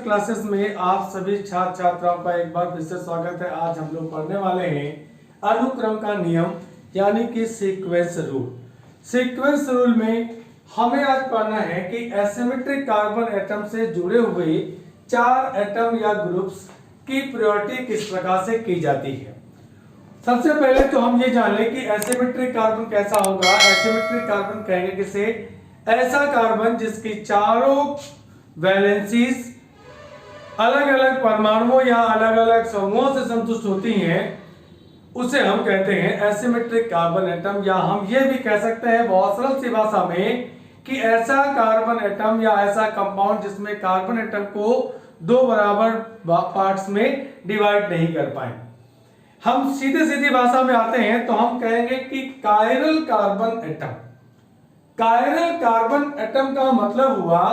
Classes में आप सभी छात्र छात्राओं का एक बार फिर से स्वागत है। आज हम लोग पढ़ने वाले हैं अनुक्रम का नियम यानी कि सीक्वेंस रूल। सीक्वेंस रूल में हमें आज पढ़ना है कि एसिमेट्रिक कार्बन एटम से जुड़े हुए 4 एटम या ग्रुप्स की प्रायोरिटी किस प्रकार से की जाती है। सबसे पहले तो हम ये जान लें कि एसिमेट्रिक कार्बन कैसा होगा। एसिमेट्रिक कार्बन कहेंगे किसे, ऐसा कार्बन जिसकी चारों वैलेंसीज अलग अलग परमाणुओं या अलग अलग समूहों से संतुष्ट होती हैं, उसे हम कहते हैं एसिमेट्रिक कार्बन एटम। या हम ये भी कह सकते हैं बहुत सरल सी भाषा में कि ऐसा कार्बन एटम या ऐसा कंपाउंड जिसमें कार्बन एटम को 2 बराबर पार्ट्स में डिवाइड नहीं कर पाए। हम सीधे सीधी भाषा में आते हैं तो हम कहेंगे कि chiral carbon atom. Chiral carbon atom का मतलब हुआ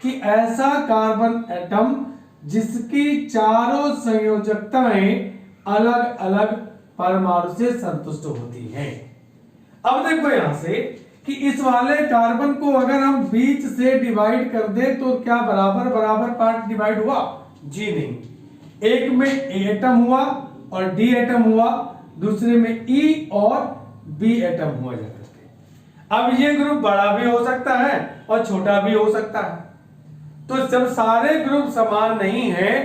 कि ऐसा कार्बन एटम जिसकी चारों संयोजकताएं अलग अलग परमाणु से संतुष्ट होती हैं। अब देखो यहां से कि इस वाले कार्बन को अगर हम बीच से डिवाइड कर दे तो क्या बराबर बराबर पार्ट डिवाइड हुआ? जी नहीं। एक में ए एटम हुआ और डी एटम हुआ, दूसरे में ई और बी एटम हुआ जाता है। अब ये ग्रुप बड़ा भी हो सकता है और छोटा भी हो सकता है। तो जब सारे ग्रुप समान नहीं हैं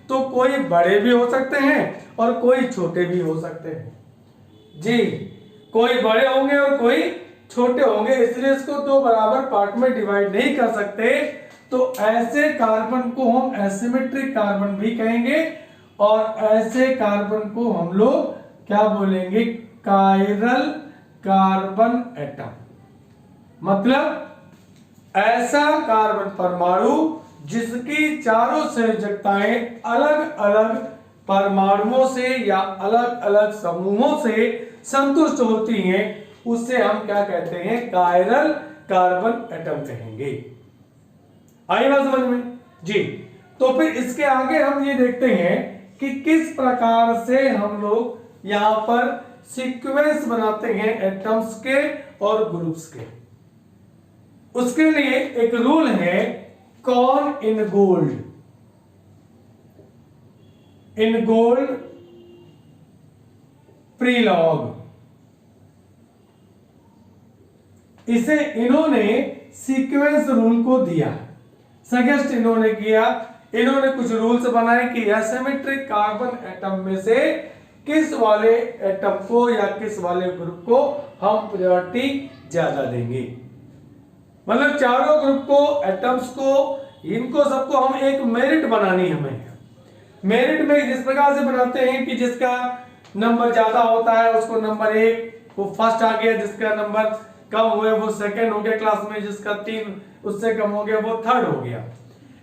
तो कोई बड़े भी हो सकते हैं और कोई छोटे भी हो सकते हैं। जी, कोई बड़े होंगे और कोई छोटे होंगे, इसलिए इसको 2 बराबर पार्ट में डिवाइड नहीं कर सकते। तो ऐसे कार्बन को हम एसिमेट्रिक कार्बन भी कहेंगे और ऐसे कार्बन को हम लोग क्या बोलेंगे? Chiral carbon atom. मतलब ऐसा कार्बन परमाणु जिसकी चारों संयोजकताएं अलग अलग परमाणुओं से या अलग अलग समूहों से संतुष्ट होती हैं, उससे हम क्या कहते हैं? कायरल कार्बन एटम कहेंगे। आई बात समझ में? जी। तो फिर इसके आगे हम ये देखते हैं कि किस प्रकार से हम लोग यहां पर सीक्वेंस बनाते हैं एटम्स के और ग्रुप्स के। उसके लिए एक रूल है Cahn Ingold. Ingold Prelog, इसे इन्होंने सीक्वेंस रूल को दिया, सजेस्ट इन्होंने किया। इन्होंने कुछ रूल्स बनाए कि एसिमेट्रिक कार्बन एटम में से किस वाले एटम को या किस वाले ग्रुप को हम प्रायोरिटी ज्यादा देंगे। मतलब चारों ग्रुप को, एटम्स को, इनको सबको हम एक मेरिट बनानी हमें। मेरिट में इस प्रकार से बनाते हैं कि जिसका नंबर ज्यादा होता है उसको नंबर 1 वो फर्स्ट आ गया, जिसका नंबर कम हुए वो सेकंड हो गया क्लास में, जिसका 3 उससे कम हो गया वो थर्ड हो गया।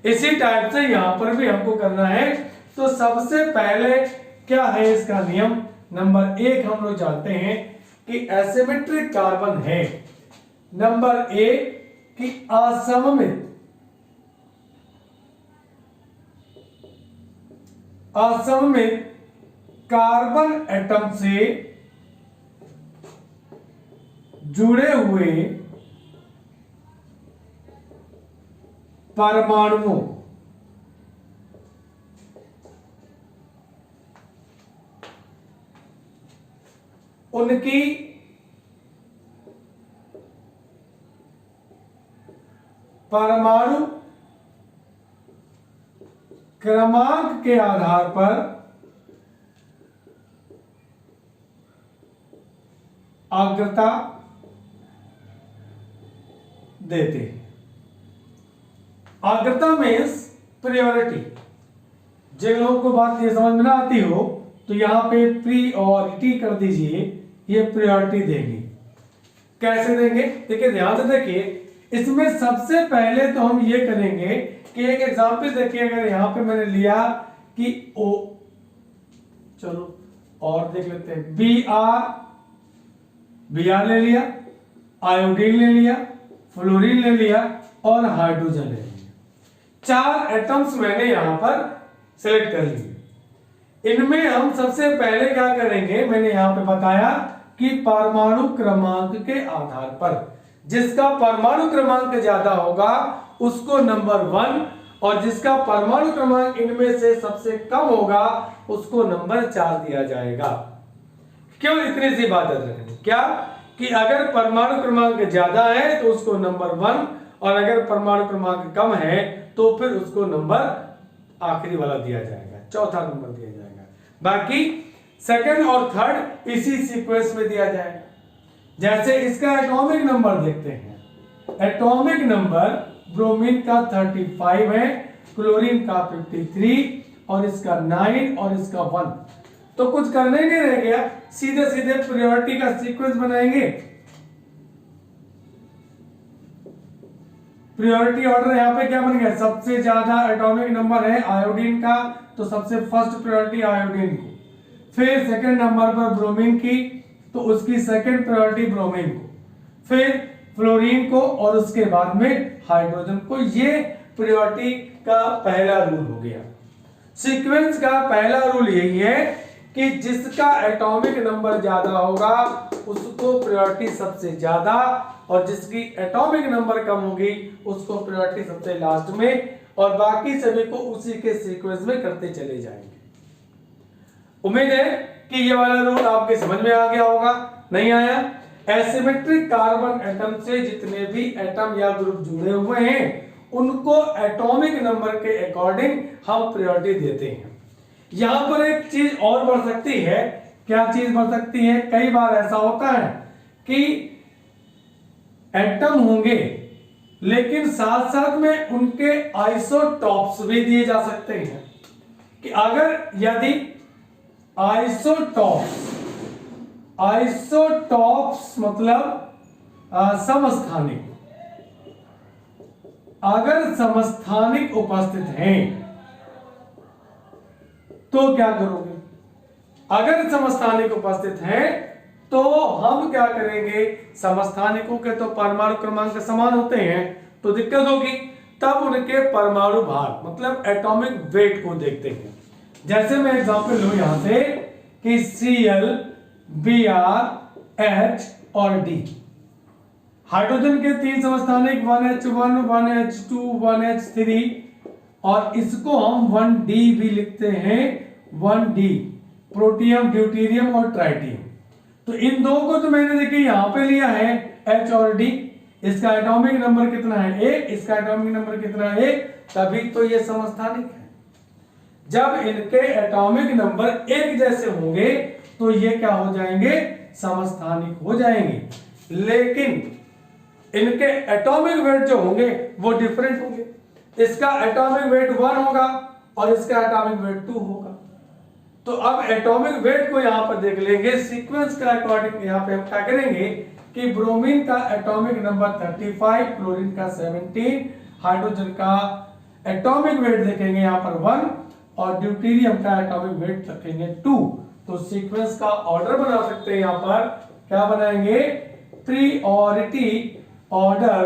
इसी टाइप से यहां पर भी हमको करना है। तो सबसे पहले क्या है इसका नियम? नंबर 1 हम लोग जानते हैं कि एसिमेट्रिक कार्बन है नंबर 1 कि असममित कार्बन एटम से जुड़े हुए परमाणुओं उनकी परमाणु क्रमांक के आधार पर अग्रता देते हैं। अग्रता मीन्स प्रायोरिटी। जिन लोगों को बात ये समझ में ना आती हो तो यहां पे प्रायोरिटी कर दीजिए, ये प्रायोरिटी देंगे। कैसे देंगे? देखिए, ध्यान से देखिए, इसमें सबसे पहले तो हम ये करेंगे कि एक एग्जांपल देखिए। अगर यहां पे मैंने लिया कि ओ, चलो और देख लेते हैं, Br ले लिया, आयोडीन ले लिया, फ्लोरीन ले लिया और हाइड्रोजन ले लिया। 4 एटम्स मैंने यहां पर सिलेक्ट कर लिए। इनमें हम सबसे पहले क्या करेंगे? मैंने यहां पे बताया कि परमाणु क्रमांक के आधार पर जिसका परमाणु क्रमांक ज्यादा होगा उसको नंबर 1 और जिसका परमाणु क्रमांक इनमें से सबसे कम होगा उसको नंबर 4 दिया जाएगा। क्यों इतनी सी बात याद रखनी, क्या कि अगर परमाणु क्रमांक ज्यादा है तो उसको नंबर 1, और अगर परमाणु क्रमांक कम है तो फिर उसको नंबर आखिरी वाला दिया जाएगा, चौथा नंबर दिया जाएगा। बाकी सेकंड और थर्ड इसी सीक्वेंस में दिया जाएगा। जैसे इसका एटॉमिक नंबर देखते हैं। एटॉमिक नंबर ब्रोमीन का 35 है, क्लोरीन का 53 और इसका 9 और इसका 1। तो कुछ करना ही नहीं रह गया, सीधे सीधे प्रायोरिटी का सीक्वेंस बनाएंगे। प्रायोरिटी ऑर्डर यहाँ पे क्या बन गया, सबसे ज्यादा एटॉमिक नंबर है आयोडीन का, तो सबसे फर्स्ट प्रायोरिटी आयोडीन को, फिर सेकंड नंबर पर ब्रोमीन की तो उसकी सेकंड प्रायोरिटी ब्रोमीन को, फिर फ्लोरीन को और उसके बाद में हाइड्रोजन को। ये प्रायोरिटी का पहला रूल हो गया। सीक्वेंस का पहला रूल यही है कि जिसका एटॉमिक नंबर ज्यादा होगा उसको प्रायोरिटी सबसे ज्यादा, और जिसकी एटॉमिक नंबर कम होगी उसको प्रायोरिटी सबसे लास्ट में, और बाकी सभी को उसी के सीक्वेंस में करते चले जाएंगे। उम्मीद है कि ये वाला रूल आपके समझ में आ गया होगा। नहीं आया? एसिमेट्रिक कार्बन एटम से जितने भी एटम या ग्रुप जुड़े हुए हैं उनको एटॉमिक नंबर के अकॉर्डिंग हम प्रायोरिटी देते हैं। यहां पर एक चीज और बढ़ सकती है। क्या चीज बढ़ सकती है? कई बार ऐसा होता है कि एटम होंगे लेकिन साथ साथ में उनके आइसोटॉप्स भी दिए जा सकते हैं। कि अगर यदि आइसोटॉप्स मतलब समस्थानिक, अगर समस्थानिक उपस्थित हैं तो क्या करोगे? अगर समस्थानिक उपस्थित हैं तो हम क्या करेंगे, समस्थानिकों के तो परमाणु क्रमांक समान होते हैं तो दिक्कत होगी, तब उनके परमाणु भार मतलब एटॉमिक वेट को देखते हैं। जैसे मैं एग्जांपल लूं यहां से कि Cl, Br, H और D, हाइड्रोजन के 3 समस्थानिक 1H1, 1H2, 1H3, और इसको हम 1D भी लिखते हैं, 1D, प्रोटियम, ड्यूटेरियम और ट्राइटियम। तो इन दो को तो मैंने देखिए यहां पे लिया है H और D, इसका एटॉमिक नंबर कितना है 1, इसका एटॉमिक नंबर कितना है 1, तभी तो ये समस्थानिक है। जब इनके एटॉमिक नंबर एक जैसे होंगे तो ये क्या हो जाएंगे, समस्थानिक हो जाएंगे। लेकिन इनके एटॉमिक वेट जो होंगे वो डिफरेंट होंगे। इसका एटॉमिक वेट 1 होगा और इसका एटॉमिक वेट 2 होगा। तो अब एटॉमिक वेट को यहां पर देख लेंगे सीक्वेंस का अकॉर्डिंग। यहां पे हम क्या करेंगे कि ब्रोमीन का एटॉमिक नंबर 35, क्लोरीन का 17, हाइड्रोजन का एटॉमिक वेट देखेंगे यहां पर 1 और ड्यूटेरियम का एटॉमिक वेट रखेंगे 2। तो सीक्वेंस का ऑर्डर बना सकते हैं। यहां पर क्या बनाएंगे, प्रायोरिटी ऑर्डर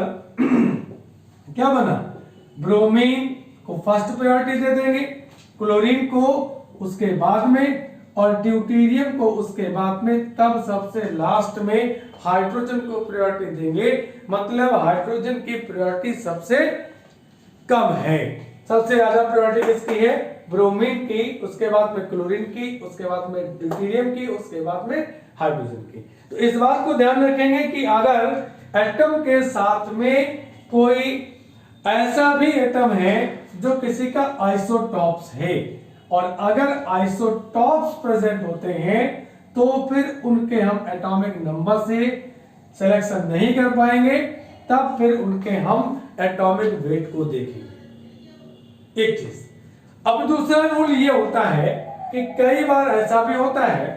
क्या बना, ब्रोमीन को फर्स्ट प्रायोरिटी दे देंगे, क्लोरीन को उसके बाद में और ड्यूटेरियम को उसके बाद में, तब सबसे लास्ट में हाइड्रोजन को प्रायोरिटी देंगे। मतलब हाइड्रोजन की प्रायोरिटी सबसे कम है। सबसे ज्यादा प्रायोरिटी किसकी है, ब्रोमीन की, उसके बाद में क्लोरीन की, उसके बाद में ड्यूटेरियम की, उसके बाद में हाइड्रोजन की। तो इस बात को ध्यान रखेंगे कि अगर एटम के साथ में कोई ऐसा भी एटम है जो किसी का आइसोटॉप्स है, और अगर आइसोटॉप्स प्रेजेंट होते हैं तो फिर उनके हम एटॉमिक नंबर से सिलेक्शन नहीं कर पाएंगे, तब फिर उनके हम एटॉमिक वेट को देखेंगे। एक चीज। अब दूसरा रूल ये होता है कि कई बार ऐसा भी होता है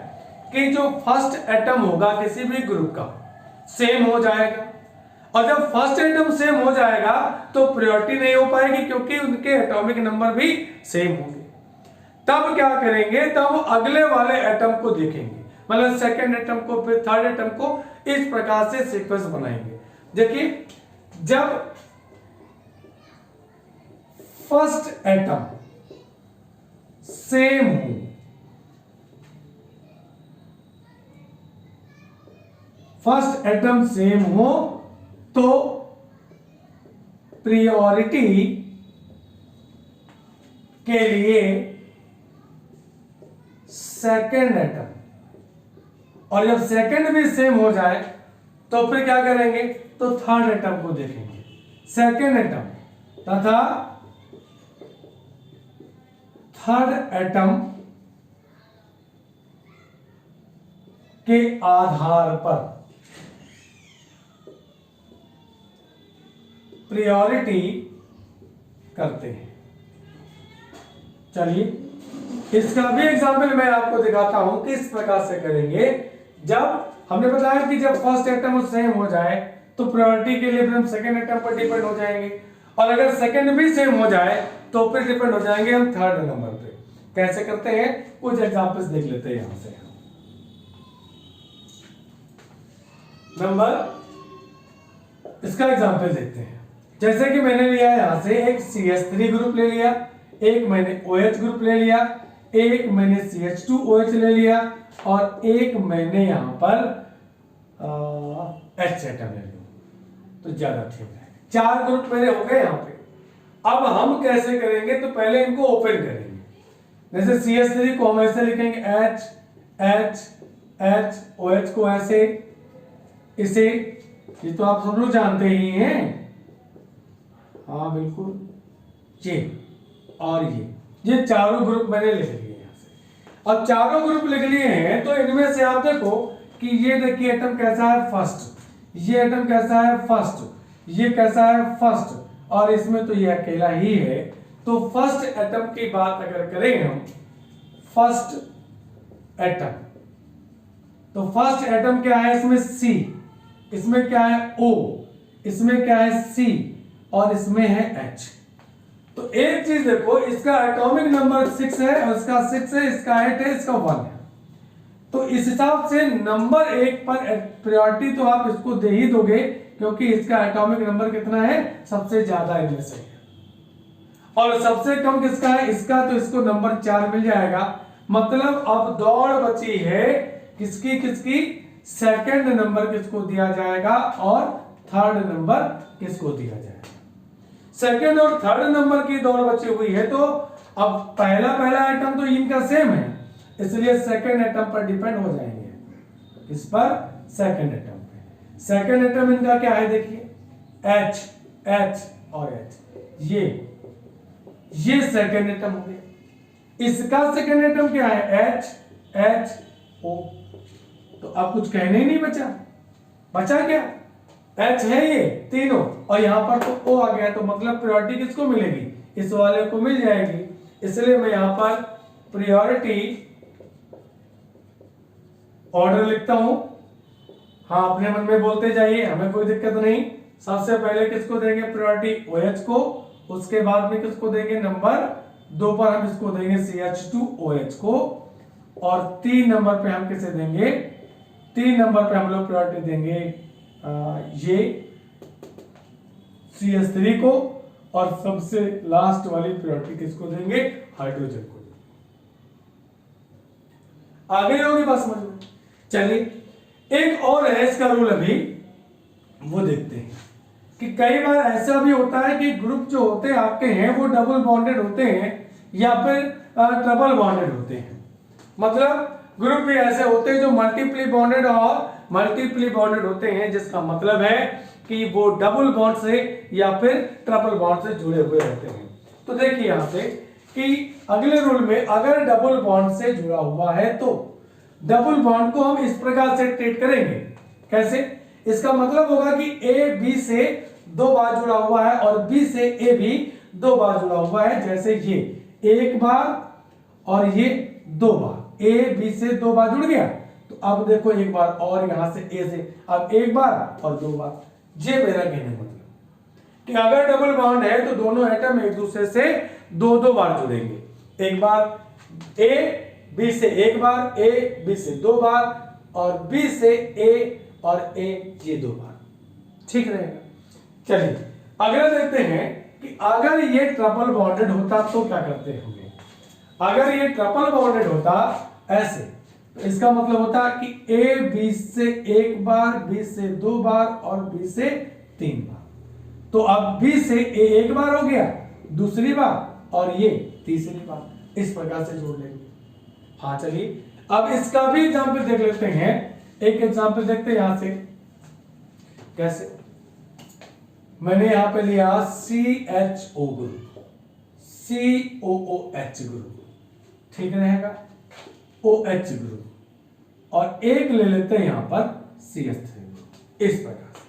कि जो फर्स्ट एटम होगा किसी भी ग्रुप का सेम हो जाएगा, और जब फर्स्ट एटम सेम हो जाएगा तो प्रायोरिटी नहीं हो पाएगी क्योंकि उनके एटॉमिक नंबर भी सेम होंगे। तब क्या करेंगे, तब अगले वाले एटम को देखेंगे, मतलब सेकंड एटम को, फिर थर्ड एटम को, इस प्रकार से सीक्वेंस बनाएंगे। देखिए जब फर्स्ट एटम सेम हो, फर्स्ट एटम सेम हो तो प्रायोरिटी के लिए सेकेंड एटम, और जब सेकेंड भी सेम हो जाए तो फिर क्या करेंगे, तो थर्ड एटम को देखेंगे। सेकेंड एटम तथा थर्ड एटम के आधार पर प्रायोरिटी करते हैं। चलिए इसका भी एग्जाम्पल मैं आपको दिखाता हूं किस प्रकार से करेंगे। जब हमने बताया कि जब फर्स्ट एटम सेम हो जाए तो प्रायोरिटी के लिए फिर हम सेकेंड एटम पर डिपेंड हो जाएंगे, और अगर सेकेंड भी सेम हो जाए तो फिर डिपेंड हो जाएंगे हम थर्ड नंबर पे। कैसे करते हैं कुछ एग्जांपल्स देख लेते हैं। यहां से नंबर इसका एग्जांपल देखते हैं। जैसे कि मैंने लिया यहां से एक CH3 ग्रुप ले लिया, एक मैंने OH ग्रुप ले लिया, एक मैंने CH2OH ले लिया, और एक मैंने यहां पर H एटम ले लिया, तो ज्यादा ठीक है। 4 ग्रुप मेरे हो गए यहां पे। अब हम कैसे करेंगे, तो पहले इनको ओपन करेंगे। जैसे CH3 को हम ऐसे लिखेंगे H H H, OH को ऐसे, इसे, ये तो आप सब लोग जानते ही हैं, हाँ बिल्कुल, ये और ये चारों ग्रुप मैंने लिख लिए यहां से। अब चारों ग्रुप लिख लिए हैं तो इनमें से आप देखो कि ये देखिए एटम कैसा है फर्स्ट, ये एटम कैसा है फर्स्ट, ये कैसा है फर्स्ट, और इसमें तो ये अकेला ही है। तो फर्स्ट एटम की बात अगर करें हम, फर्स्ट एटम, तो फर्स्ट एटम क्या है इसमें C, इसमें क्या है O, इसमें क्या है C, और इसमें है H। तो एक चीज देखो, इसका एटॉमिक नंबर 6 है, और इसका 6 है, इसका 8 है, इसका 1 है। तो इस हिसाब से नंबर 1 पर प्रायोरिटी तो आप इसको दे ही दोगे, क्योंकि इसका एटॉमिक नंबर कितना है, सबसे ज्यादा इनमें से है। और सबसे कम किसका है, इसका, तो इसको नंबर 4 मिल जाएगा। मतलब अब दौड़ बची है किसकी किसकी, सेकंड नंबर किसको दिया जाएगा और थर्ड नंबर किसको दिया जाएगा। सेकंड और थर्ड नंबर की दौड़ बची हुई है, तो अब पहला एटम तो इनका सेम है, इसलिए सेकंड एटम पर डिपेंड हो जाएंगे। इस पर सेकंड एटम पे, सेकंड एटम इनका क्या है देखिए, H H और H, ये सेकंड एटम हो गया। इसका सेकंड एटम क्या है, H H O। तो अब कुछ कहने ही नहीं बचा क्या, H है ये तीनों, और यहां पर तो O आ गया, तो मतलब प्रायोरिटी किसको मिलेगी, इस वाले को मिल जाएगी। इसलिए मैं यहां पर प्रायोरिटी ऑर्डर लिखता हूं। हाँ, अपने मन में बोलते जाइए, हमें कोई दिक्कत नहीं। सबसे पहले किसको देंगे प्रायोरिटी, OH को, उसके बाद में किसको देंगे, नंबर 2 पर हम इसको देंगे CH2OH को, और 3 नंबर पे हम किसे देंगे, 3 नंबर पे हम लोग प्रायोरिटी देंगे ये CH3 को, और सबसे लास्ट वाली प्रायोरिटी किसको देंगे, हाइड्रोजन को। आगे होगी बात समझ में। चलिए एक और है इसका रूल, अभी वो देखते हैं कि कई बार ऐसा भी होता है कि ग्रुप जो होते हैं आपके हैं वो डबल बॉन्डेड होते हैं या फिर ट्रिपल बॉन्डेड होते हैं। मतलब ग्रुप भी ऐसे होते हैं जो मल्टीप्ली बॉन्डेड और मल्टीप्ली बॉन्डेड होते हैं, जिसका मतलब है कि वो डबल बॉन्ड से या फिर ट्रिपल बॉन्ड से जुड़े हुए रहते हैं। तो देखिए यहां से कि अगले रूल में अगर डबल बॉन्ड से जुड़ा हुआ है तो डबल बॉन्ड को हम इस प्रकार से ट्रीट करेंगे। कैसे, इसका मतलब होगा कि A B से 2 बार जुड़ा हुआ है और B से A भी 2 बार जुड़ा हुआ है। जैसे ये 1 बार और ये 2 बार, A B से 2 बार जुड़ गया, तो अब देखो एक बार और यहां से A से अब 1 बार और 2 बार। ये मेरा कहने मतलब कि अगर डबल बॉन्ड है तो दोनों एटम एक दूसरे से 2-2 बार जुड़ेंगे। एक बार A B से 1 बार, A B से 2 बार, और B से A और A ये 2 बार, ठीक रहेगा। चलिए अगला देखते हैं कि अगर ये ट्रिपल बॉन्डेड होता तो क्या करते होंगे। अगर ये ट्रिपल बॉन्डेड होता ऐसे, तो इसका मतलब होता कि A B से 1 बार, B से 2 बार और B से 3 बार। तो अब B से A 1 बार हो गया, दूसरी बार, और ये तीसरी बार, इस प्रकार से जोड़ लेंगे। हाँ चलिए अब इसका भी एग्जाम्पल देख लेते हैं। एक एग्जाम्पल देखते हैं यहां से कैसे। मैंने यहां पे लिया CHO ग्रुप, COOH ग्रुप, ठीक रहेगा, OH ग्रुप, और एक ले लेते हैं यहां पर CH3 ग्रुप, इस प्रकार से।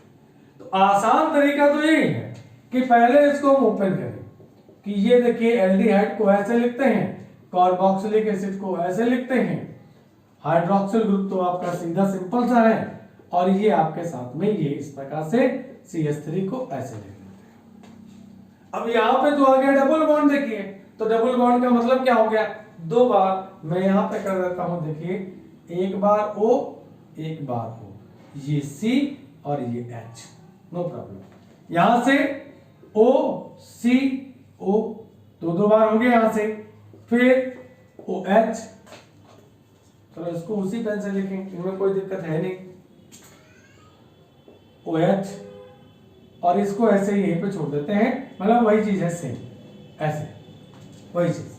तो आसान तरीका तो यही है कि पहले इसको हम ओपन करें कि ये देखिए एल्डिहाइड को ऐसे लिखते हैं, कार्बोक्सिलिक एसिड को ऐसे लिखते हैं, हाइड्रोक्सिल ग्रुप तो आपका सीधा सिंपल सा है, और ये आपके साथ में ये इस प्रकार से CH3 को ऐसे लिख लेते हैं। अब यहाँ पे तो आ गया डबल बॉन्ड, देखिए तो डबल बॉन्ड का मतलब क्या हो गया, दो बार मैं यहाँ पे कर देता हूं, देखिए एक बार O एक बार O, ये C और ये H, नो प्रॉब्लम। यहां से O C O दो बार हो गया यहां से, फिर OH, चलो इसको उसी पेन से लिखें, इनमें कोई दिक्कत है नहीं, OH, और इसको ऐसे ही यहीं पे छोड़ देते हैं, मतलब वही चीज है सेम, ऐसे वही चीज।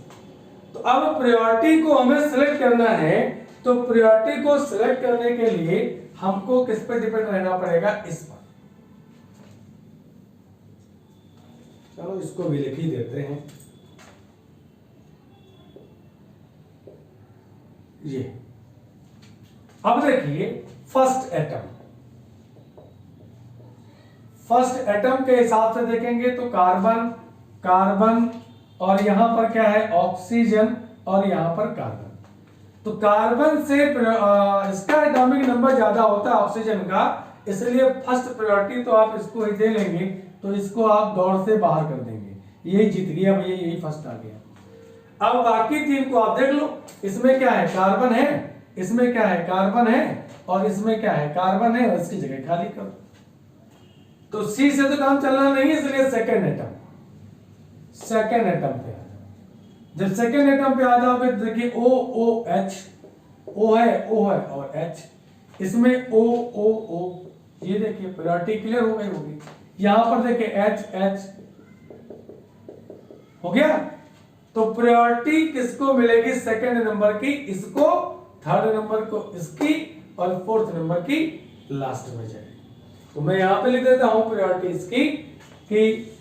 तो अब प्रायोरिटी को हमें सिलेक्ट करना है, तो प्रायोरिटी को सिलेक्ट करने के लिए हमको किस पे डिपेंड रहना पड़ेगा, इस पर। चलो इसको भी लिख ही देते हैं, ये। अब देखिए फर्स्ट एटम के हिसाब से देखेंगे तो कार्बन कार्बन, और यहां पर क्या है ऑक्सीजन, और यहां पर कार्बन। तो कार्बन से इसका एटॉमिक नंबर ज्यादा होता है ऑक्सीजन का, इसलिए फर्स्ट प्रायोरिटी तो आप इसको ही दे लेंगे, तो इसको आप दौड़ से बाहर कर देंगे, यही जीत गया भैया, यही फर्स्ट आ गया। अब बाकी तीन को आप देख लो, इसमें क्या है कार्बन है, इसमें क्या है कार्बन है, और इसमें क्या है कार्बन है, और इसकी जगह खाली करो। तो सी से तो काम चलना नहीं, इसलिए सेकेंड एटम पे आ जाओ। जब सेकेंड एटम पे आ जाओगे तो देखिए OOH, O है और H, इसमें O, ये देखिए प्रायोरिटी क्लियर हो गई होगी। यहां पर देखिए H हो गया। तो प्रायोरिटी किसको मिलेगी, सेकेंड नंबर की इसको, थर्ड नंबर को इसकी, और फोर्थ नंबर की लास्ट में जाएगी। तो मैं यहां पे लिख देता हूं प्रायोरिटी इसकी कि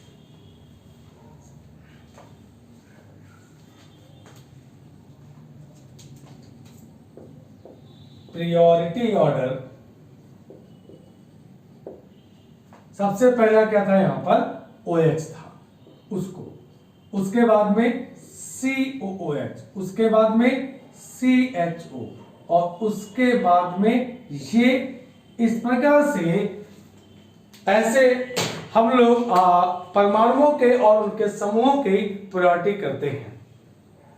प्रायोरिटी ऑर्डर, सबसे पहला क्या था यहां पर OH था, उसको, उसके बाद में COOH, उसके बाद में CHO, और उसके बाद में ये, इस प्रकार से ऐसे हम लोग परमाणुओं के और उनके समूहों की प्रायोरिटी करते हैं।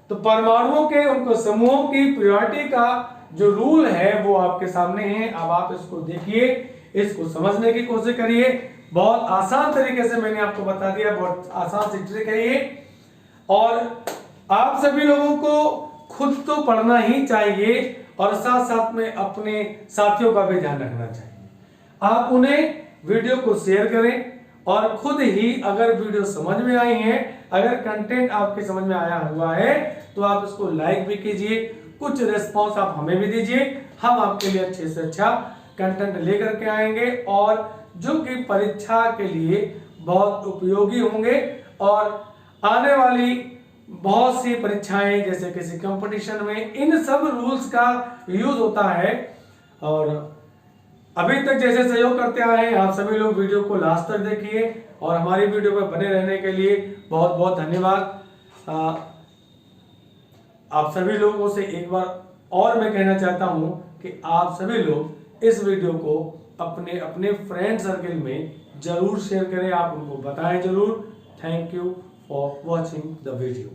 तो परमाणुओं के उनको समूहों की प्रायोरिटी का जो रूल है वो आपके सामने है। अब आप इसको देखिए, इसको समझने की कोशिश करिए। बहुत आसान तरीके से मैंने आपको बता दिया, बहुत आसान सी ट्रिक है ये, और आप सभी लोगों को खुद तो पढ़ना ही चाहिए और साथ साथ में अपने साथियों का भी ध्यान रखना चाहिए। आप उन्हें वीडियो को शेयर करें, और खुद ही अगर वीडियो समझ में आई है, अगर कंटेंट आपके समझ में आया हुआ है, तो आप इसको लाइक भी कीजिए, कुछ रिस्पॉन्स आप हमें भी दीजिए, हम आपके लिए अच्छे से अच्छा कंटेंट लेकर के आएंगे, और जो कि परीक्षा के लिए बहुत उपयोगी होंगे। और आने वाली बहुत सी परीक्षाएं, जैसे किसी कंपटीशन में, इन सब रूल्स का यूज होता है। और अभी तक जैसे सहयोग करते आए हैं आप सभी लोग, वीडियो को लास्ट तक देखिए, और हमारी वीडियो पर बने रहने के लिए बहुत बहुत धन्यवाद। आप सभी लोगों से एक बार और मैं कहना चाहता हूं कि आप सभी लोग इस वीडियो को अपने अपने फ्रेंड सर्कल में जरूर शेयर करें, आप उनको बताएं जरूर। Thank you for watching the video.